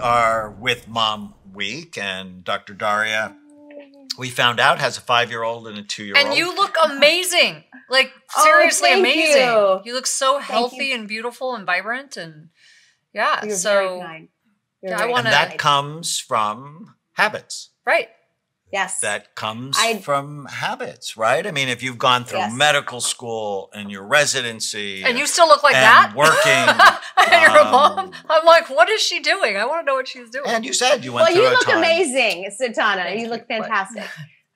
are with Mom Week, and Dr. Darria, we found out, has a 5-year-old and a 2-year-old. And you look amazing. Like, seriously amazing. You look so Thank healthy you. and beautiful and vibrant. And yeah, You're so very kind. You're I very wanna- And that kind. comes from habits. right. Yes. That comes from habits, right? I mean, if you've gone through medical school and your residency. And you still look like and that? working. And you're a mom? I'm like, what is she doing? I want to know what she's doing. And you said you went through you a look time. amazing, Satana. Thank You look you, but- fantastic.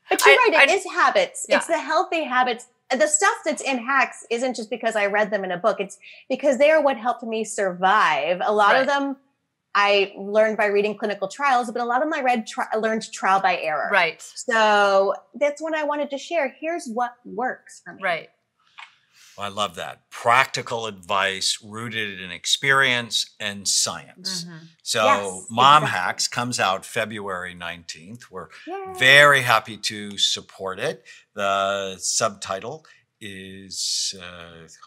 But you're right, it is habits. Yeah. It's the healthy habits. The stuff that's in hacks isn't just because I read them in a book. It's because they are what helped me survive. A lot of them I learned by reading clinical trials, but a lot of them I learned trial by error. Right. So that's what I wanted to share. Here's what works for me. Right. I love that. Practical advice rooted in experience and science. Mm-hmm. So Yes, Mom exactly. Hacks comes out February 19th. We're Yay. very happy to support it. The subtitle is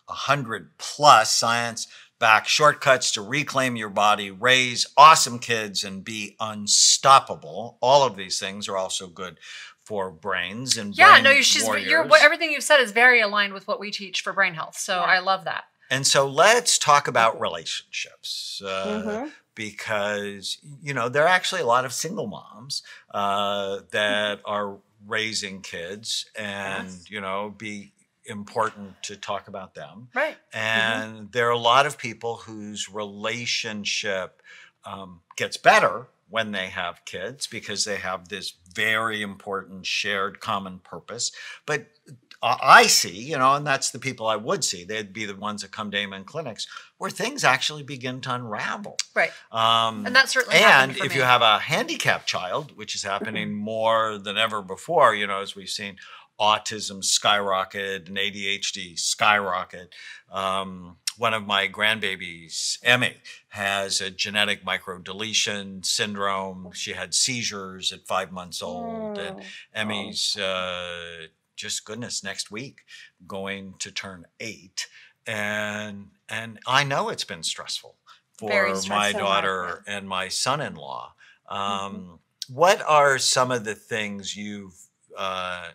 100 plus science-backed shortcuts to reclaim your body, raise awesome kids, and be unstoppable. All of these things are also good for brains and brain warriors. Everything you've said is very aligned with what we teach for brain health. So I love that. And so let's talk about relationships Mm-hmm. because, you know, there are actually a lot of single moms that are raising kids and, you know, be important to talk about them. Right. And there are a lot of people whose relationship gets better when they have kids because they have this very important shared common purpose. But I see, you know, and that's the people I would see. They'd be the ones that come to Amen clinics where things actually begin to unravel. Right. And that certainly happened And for if me. you have a handicapped child, which is happening more than ever before, you know, as we've seen autism skyrocket and ADHD skyrocket. One of my grandbabies, Emmy, has a genetic microdeletion syndrome. She had seizures at 5 months old. And Emmy's, just goodness, next week going to turn 8. And I know it's been stressful for my daughter and my son-in-law. What are some of the things you've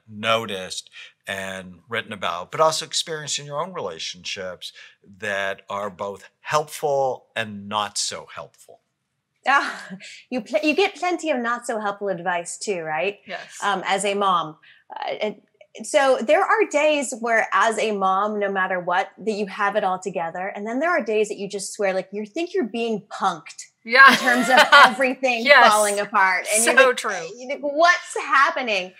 noticed and written about, but also experienced in your own relationships that are both helpful and not so helpful? You get plenty of not so helpful advice too, right? Yes. As a mom. So there are days where as a mom, no matter what, that you have it all together. And then there are days that you just swear, like you think you're being punked. Yeah. In terms of everything falling apart. And so you're like, true. You're like, what's happening?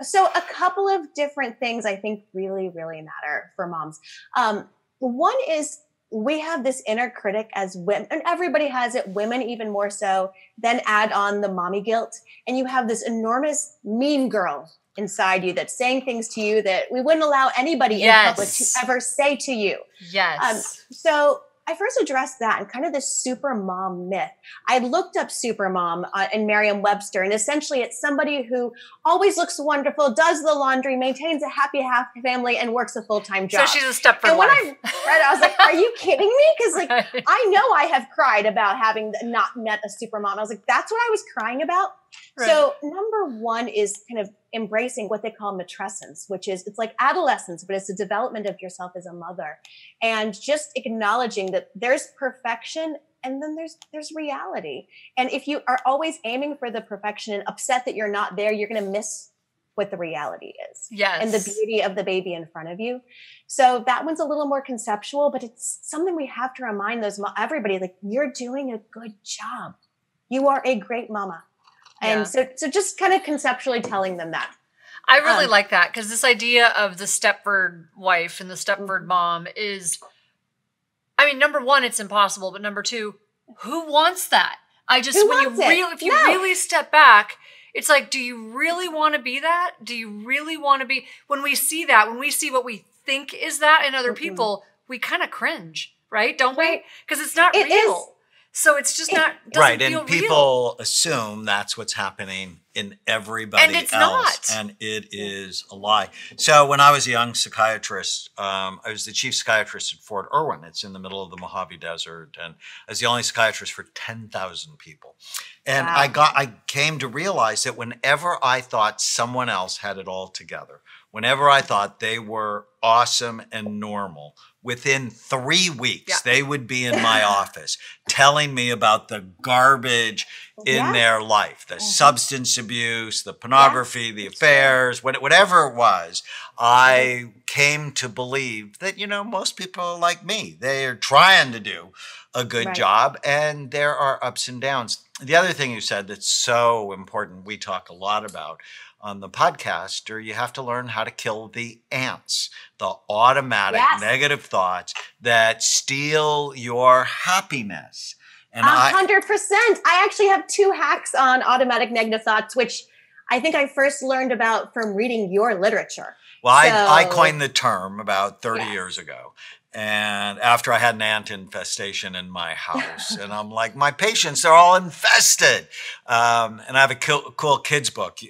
So a couple of different things I think really, really matter for moms. One is we have this inner critic as women, and everybody has it, women even more so, then add on the mommy guilt. And you have this enormous mean girl inside you that's saying things to you that we wouldn't allow anybody in public to ever say to you. Yes. So I first addressed that and kind of this super mom myth. I looked up super mom in Merriam-Webster, and essentially it's somebody who always looks wonderful, does the laundry, maintains a happy family, and works a full-time job. So she's a Stepford And when wife. I read it, I was like, are you kidding me? Because like, I know I have cried about having not met a super mom. I was like, that's what I was crying about. Right. So number one is kind of embracing what they call matrescence, which is, it's like adolescence, but it's the development of yourself as a mother. And just acknowledging that there's perfection and then there's reality. And if you are always aiming for the perfection and upset that you're not there, you're going to miss what the reality is. Yes. And the beauty of the baby in front of you. So that one's a little more conceptual, but it's something we have to remind everybody, like, you're doing a good job. You are a great mama. And so just kind of conceptually telling them that. I really like that, because this idea of the Stepford wife and the Stepford mom is, I mean, number one, it's impossible, but number two, who wants that? If you really step back, it's like, do you really want to be that? Do you really want to be, when we see that, when we see what we think is that in other people, we kind of cringe, right? Don't we? Because it's not real. So it's just not, doesn't right. feel And real. people assume that's what's happening in everybody And it's else. not. And it is a lie. So when I was a young psychiatrist, I was the chief psychiatrist at Fort Irwin. It's in the middle of the Mojave Desert. And I was the only psychiatrist for 10,000 people. And Wow. I came to realize that whenever I thought someone else had it all together, whenever I thought they were awesome and normal, within 3 weeks, they would be in my office telling me about the garbage in their life, the substance abuse, the pornography, the affairs, whatever it was. I came to believe that, most people are like me. They're trying to do a good job, and there are ups and downs. The other thing you said that's so important, we talk a lot about on the podcast, or you have to learn how to kill the ants, the automatic negative thoughts that steal your happiness. And 100%. I actually have 2 hacks on automatic negative thoughts, which I think I first learned about from reading your literature. Well, I coined the term about 30 years ago. And after I had an ant infestation in my house, and I'm like, my patients are all infested. And I have a cool kids book.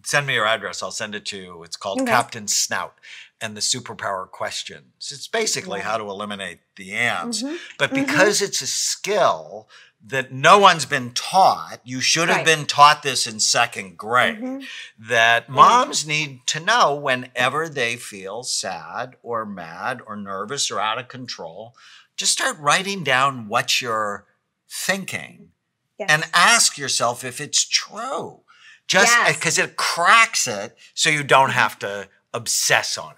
Send me your address. I'll send it to you. It's called Captain Snout and the Superpower Questions. It's basically how to eliminate the ants. But because it's a skill that no one's been taught, you should have been taught this in 2nd grade, that moms need to know whenever they feel sad or mad or nervous or out of control, just start writing down what you're thinking and ask yourself if it's true. Just because it cracks it so you don't have to obsess on it.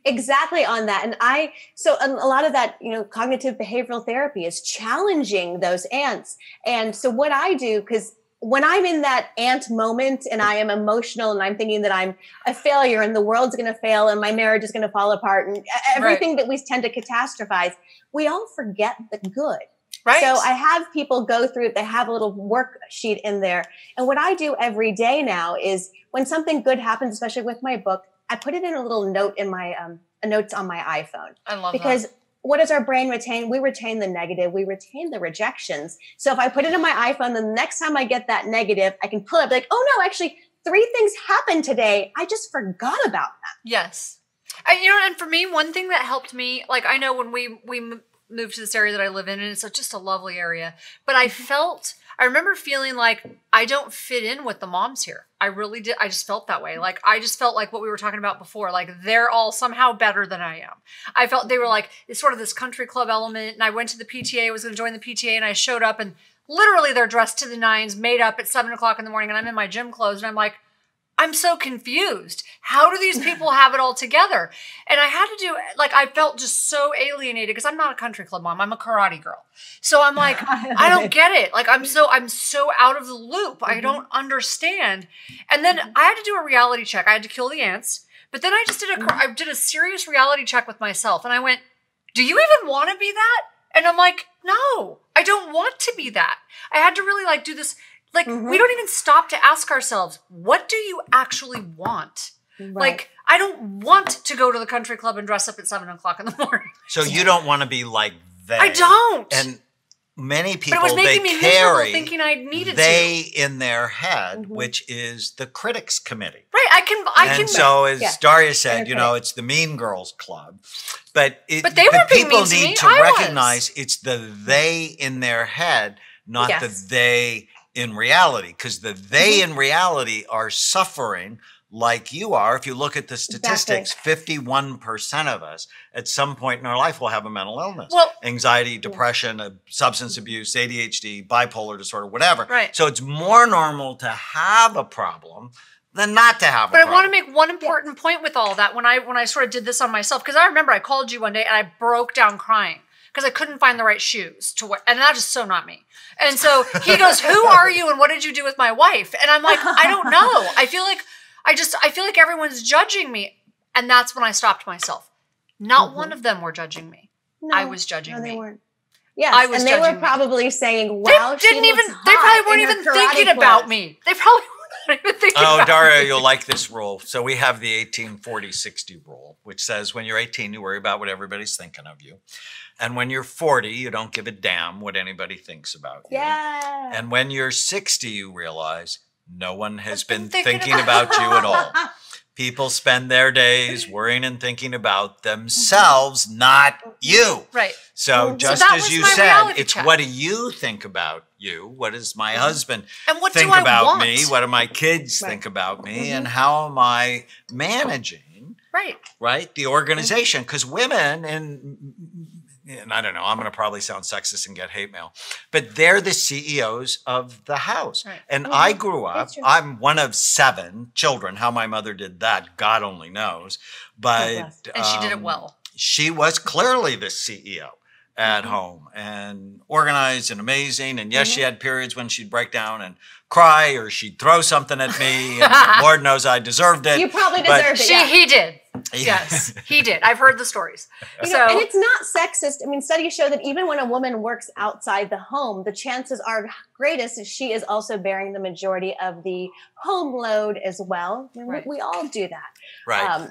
Exactly on that. And so a lot of that, cognitive behavioral therapy is challenging those ants. And so what I do, because when I'm in that ant moment and I am emotional and I'm thinking that I'm a failure and the world's going to fail and my marriage is going to fall apart and everything that we tend to catastrophize, we all forget the good. Right. So I have people go through it. They have a little worksheet in there. And what I do every day now is when something good happens, especially with my book, I put it in a little note in my notes on my iPhone. I love because what does our brain retain? We retain the negative. We retain the rejections. So if I put it in my iPhone, then the next time I get that negative, I can pull it up like, oh no, actually 3 things happened today. I just forgot about that. Yes. And for me, one thing that helped me, like I know when we moved to this area that I live in, and it's just a lovely area, but I remember feeling like I don't fit in with the moms here. I really did. I just felt that way. Like, I just felt like what we were talking about before, like they're all somehow better than I am. I felt they were like, it's sort of this country club element. And I went to the PTA, was going to join the PTA, and I showed up and literally they're dressed to the nines, made up at 7:00 in the morning. And I'm in my gym clothes and I'm like, I'm so confused. How do these people have it all together? And I had to do, like, I felt just so alienated because I'm not a country club mom. I'm a karate girl. So I'm like, I don't get it. Like, I'm so out of the loop. I don't understand. And then I had to do a reality check. I had to kill the ants. But then I just did a serious reality check with myself. And I went, do you even want to be that? And I'm like, no, I don't want to be that. I had to really do this. Like, we don't even stop to ask ourselves, what do you actually want? Right. Like, I don't want to go to the country club and dress up at 7:00 in the morning. So you don't want to be like they. I don't. And many people, but it was making me carry miserable thinking I needed they in their head, which is the critics committee. Right. I can. So as Darria said, it's the mean girls club. But they were being people mean to need me. to recognize it's the they in their head, not the they in reality, because the they in reality are suffering like you are. If you look at the statistics, 51% of us at some point in our life will have a mental illness. Well, anxiety, depression, substance abuse, ADHD, bipolar disorder, whatever. Right. So it's more normal to have a problem than not to have a problem. But I want to make one important point with all that when I sort of did this on myself, because I remember I called you one day and I broke down crying because I couldn't find the right shoes to wear. And that is so not me. And so he goes, who are you and what did you do with my wife? And I'm like, I don't know. I feel like everyone's judging me. And that's when I stopped myself. Not one of them were judging me. No, I was judging me. They weren't. Yes, and they were probably saying, wow, they probably weren't even thinking about me. They probably weren't even thinking Oh, Darria, you'll like this rule. So we have the 18-40-60 rule, which says when you're 18, you worry about what everybody's thinking of you. And when you're 40, you don't give a damn what anybody thinks about you. Yeah. And when you're 60, you realize no one has been thinking about you at all. People spend their days worrying and thinking about themselves, not you. Right. So just as you said, it's what do you think about you? What does my husband think about me? What do my kids think about me? And how am I managing the organization? Because women and I don't know, I'm going to probably sound sexist and get hate mail, but they're the CEOs of the house. Right. And I grew up, I'm one of 7 children. How my mother did that, God only knows. But and she did it well. She was clearly the CEO at home and organized and amazing. And yes, she had periods when she'd break down and cry or she'd throw something at me. And Lord knows I deserved it. You probably deserved it. He did. Yes, he did. I've heard the stories. And it's not sexist. I mean, studies show that even when a woman works outside the home, the chances are greatest if she is also bearing the majority of the home load as well. I mean, we all do that. Right.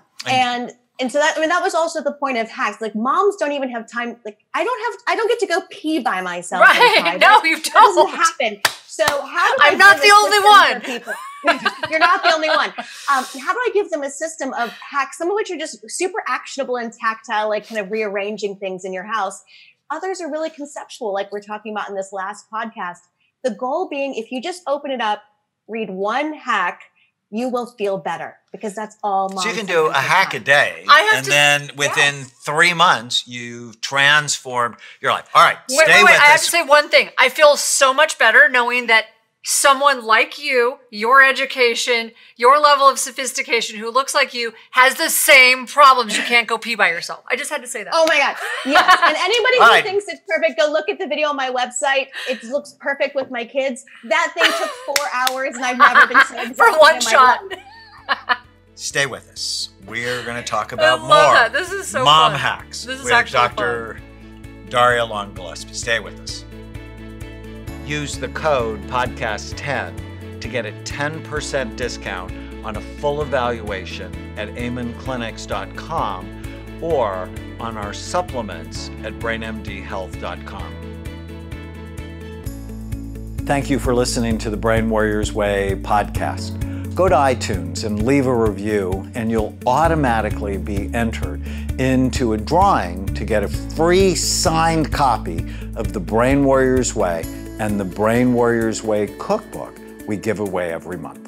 And so that was also the point of hacks. Like moms don't even have time. Like I don't get to go pee by myself. Right. No, you don't. That doesn't happen. So how do I'm not the only one. You're not the only one. How do I give them a system of hacks, some of which are just super actionable and tactile, like kind of rearranging things in your house. Others are really conceptual, like we're talking about in this last podcast. The goal being, if you just open it up, read one hack, you will feel better because that's all moms. So you can do a hack a day, and then within 3 months, you've transformed your life. All right, stay with us. I have to say one thing. I feel so much better knowing that someone like you, your education, your level of sophistication, who looks like you, has the same problems. You can't go pee by yourself. I just had to say that. Oh my God. Yes. And anybody who thinks it's perfect, go look at the video on my website. It looks perfect with my kids. That thing took 4 hours and I've never been so exhausted for one shot. Stay with us. We're going to talk about more that. This is so mom fun. hacks this is with actually Dr. Darria Gillespie. Stay with us. Use the code podcast10 to get a 10% discount on a full evaluation at amenclinics.com or on our supplements at brainmdhealth.com. Thank you for listening to the Brain Warriors Way podcast. Go to iTunes and leave a review, and you'll automatically be entered into a drawing to get a free signed copy of the Brain Warriors Way and the Brain Warriors Way cookbook we give away every month.